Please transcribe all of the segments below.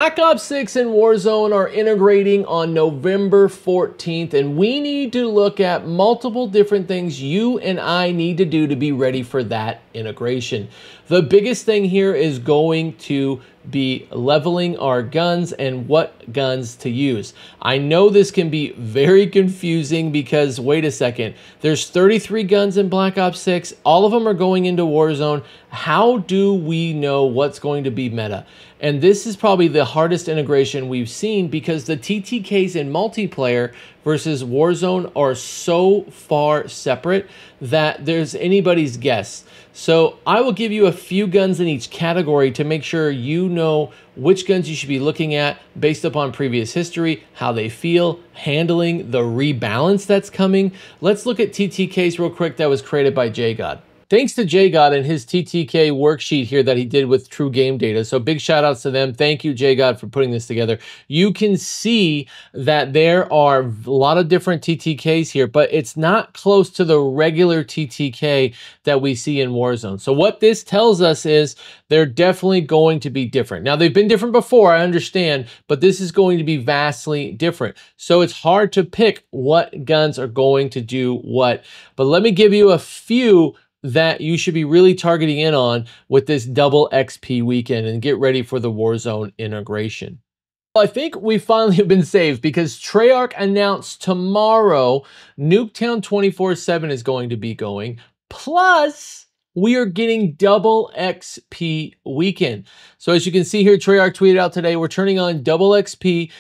Black Ops 6 and Warzone are integrating on November 14th, and we need to look at multiple different things you and I need to do to be ready for that integration. The biggest thing here is going to be leveling our guns and what guns to use. I know this can be very confusing because, wait a second, there's 33 guns in Black Ops 6. All of them are going into Warzone. How do we know what's going to be meta? And this is probably the hardest integration we've seen because the TTKs in multiplayer versus Warzone are so far separate that there's anybody's guess. So I will give you a few guns in each category to make sure you know which guns you should be looking at based upon previous history, how they feel, handling the rebalance that's coming. Let's look at TTKs real quick that was created by JGod. Thanks to JGod and his TTK worksheet here that he did with True Game Data. So big shout outs to them. Thank you, JGod, for putting this together. You can see that there are a lot of different TTKs here, but it's not close to the regular TTK that we see in Warzone. So what this tells us is they're definitely going to be different. Now, they've been different before, I understand, but this is going to be vastly different. So it's hard to pick what guns are going to do what. But let me give you a few that you should be really targeting in on with this double XP weekend and get ready for the Warzone integration. Well, I think we finally have been saved because Treyarch announced tomorrow Nuketown 24/7 is going to be going. Plus, we are getting double XP weekend. So as you can see here, Treyarch tweeted out today, we're turning on double XP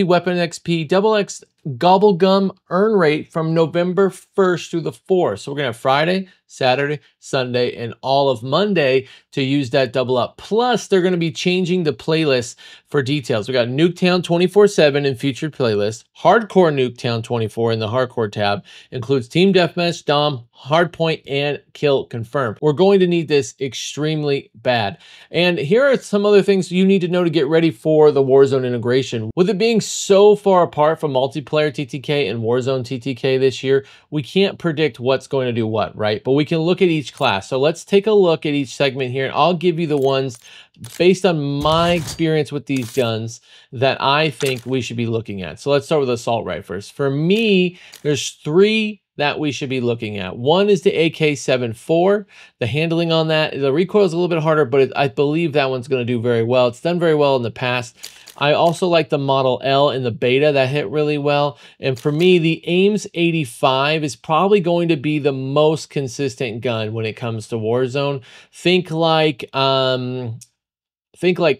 weapon XP, double X Gobblegum earn rate from November 1st through the 4th. So we're going to have Friday, Saturday, Sunday, and all of Monday to use that double up. Plus, they're going to be changing the playlist for details. We got Nuketown 24/7 in featured playlist, Hardcore Nuketown 24 in the Hardcore tab, includes Team Deathmatch, Dom, Hardpoint, and Kill Confirmed. We're going to need this extremely bad. And here are some other things you need to know to get ready for the Warzone integration. With it being so far apart from multiplayer TTK and Warzone TTK this year, we can't predict what's going to do what, right? But we can look at each class. So let's take a look at each segment here, and I'll give you the ones based on my experience with these guns that I think we should be looking at. So let's start with Assault Rifles. For me, there's three that we should be looking at. One is the AK-74. The handling on that, the recoil is a little bit harder, but I believe that one's going to do very well. It's done very well in the past. I also like the Model L in the beta that hit really well. And for me, the Ames 85 is probably going to be the most consistent gun when it comes to Warzone. Think like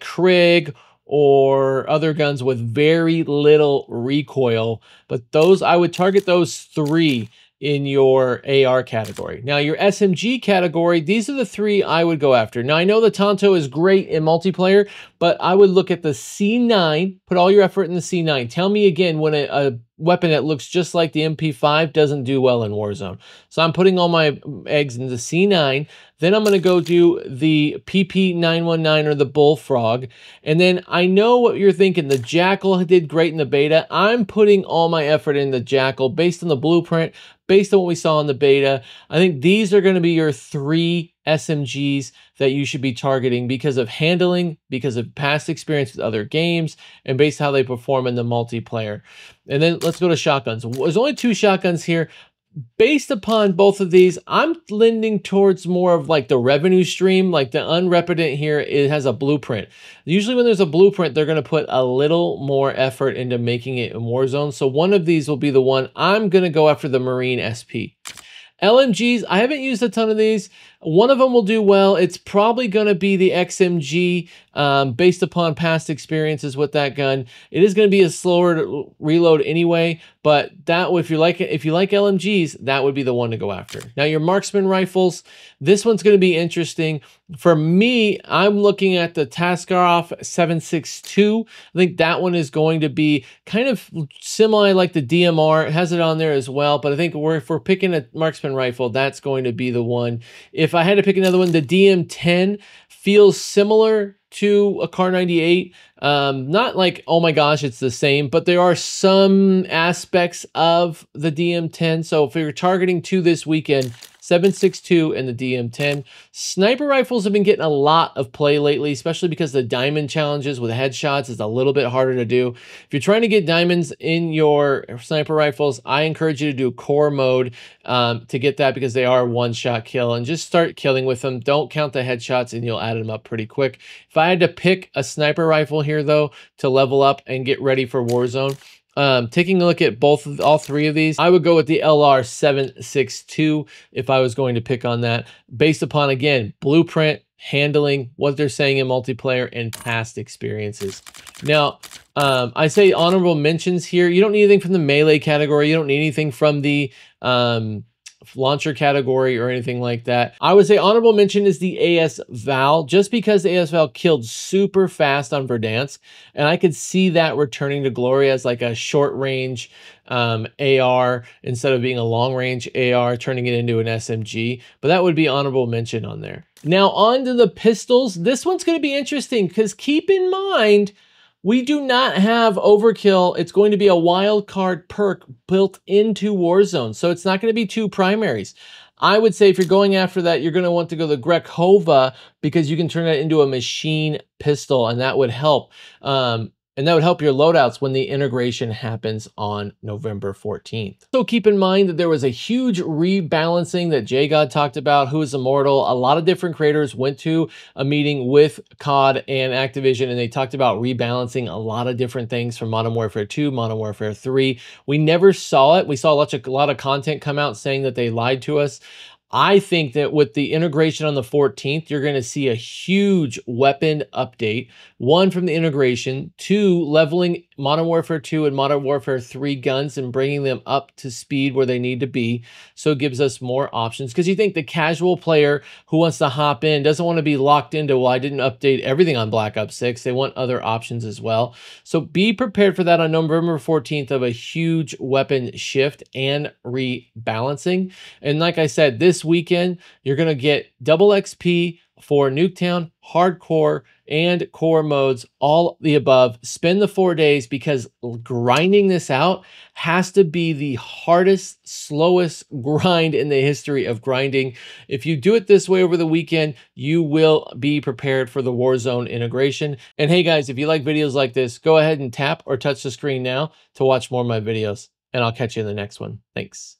Krieg or other guns with very little recoil. But those, I would target those three in your AR category. Now, your SMG category, these are the three I would go after. Now, I know the Tonto is great in multiplayer, but I would look at the C9, put all your effort in the C9. Tell me again when a weapon that looks just like the MP5 doesn't do well in Warzone. So I'm putting all my eggs into C9. Then I'm going to go do the PP919 or the Bullfrog. And then I know what you're thinking. The Jackal did great in the beta. I'm putting all my effort in the Jackal based on the blueprint, based on what we saw in the beta. I think these are going to be your three SMGs that you should be targeting because of handling, because of past experience with other games, and based on how they perform in the multiplayer. And then let's go to shotguns. There's only two shotguns here. Based upon both of these, I'm leaning towards more of like the revenue stream, like the Unrepentant here, it has a blueprint. Usually when there's a blueprint, they're going to put a little more effort into making it in Warzone. So one of these will be the one. I'm going to go after the Marine SP. LMGs, I haven't used a ton of these. One of them will do well. It's probably going to be the XMG based upon past experiences with that gun. It is going to be a slower reload anyway, but that if you like LMGs, that would be the one to go after. Now your marksman rifles, this one's going to be interesting. For me, I'm looking at the Taskarov 7.62. I think that one is going to be kind of similar like the DMR. It has it on there as well, but I think if we're picking a marksman rifle, that's going to be the one. If I had to pick another one, the DM10 feels similar to a Car 98. Not like, oh my gosh, it's the same, but there are some aspects of the DM10. So if you're targeting two this weekend, 7.62 and the DM10. Sniper rifles have been getting a lot of play lately, especially because the diamond challenges with headshots is a little bit harder to do. If you're trying to get diamonds in your sniper rifles, I encourage you to do core mode to get that, because they are one-shot kill, and just start killing with them. Don't count the headshots and you'll add them up pretty quick. If I had to pick a sniper rifle here though to level up and get ready for Warzone, taking a look at all three of these, I would go with the LR 7.62 if I was going to pick on that, based upon, again, blueprint, handling, what they're saying in multiplayer, and past experiences. Now, I say honorable mentions here. You don't need anything from the melee category. You don't need anything from the launcher category or anything like that. I would say honorable mention is the AS Val, just because the AS Val killed super fast on Verdansk, and I could see that returning to glory as like a short range AR instead of being a long range AR, turning it into an SMG. But that would be honorable mention on there. Now on to the pistols. This one's going to be interesting because keep in mind, we do not have overkill. It's going to be a wild card perk built into Warzone, so it's not going to be two primaries. I would say if you're going after that, you're going to want to go the Grekova, because you can turn that into a machine pistol, and that would help. And that would help your loadouts when the integration happens on November 14th. So keep in mind that there was a huge rebalancing that JGod talked about, Who is Immortal. A lot of different creators went to a meeting with COD and Activision, and they talked about rebalancing a lot of different things from Modern Warfare 2, Modern Warfare 3. We never saw it. We saw a lot of content come out saying that they lied to us. I think that with the integration on the 14th, you're going to see a huge weapon update. One, from the integration. Two, leveling Modern Warfare 2 and Modern Warfare 3 guns and bringing them up to speed where they need to be. So it gives us more options, because you think the casual player who wants to hop in doesn't want to be locked into, well, I didn't update everything on Black Ops 6. They want other options as well. So be prepared for that on November 14th, of a huge weapon shift and rebalancing. And like I said, this weekend, you're going to get double XP for Nuketown, Hardcore, and Core modes, all the above. Spend the 4 days, because grinding this out has to be the hardest, slowest grind in the history of grinding. If you do it this way over the weekend, you will be prepared for the Warzone integration. And hey guys, if you like videos like this, go ahead and tap or touch the screen now to watch more of my videos, and I'll catch you in the next one. Thanks.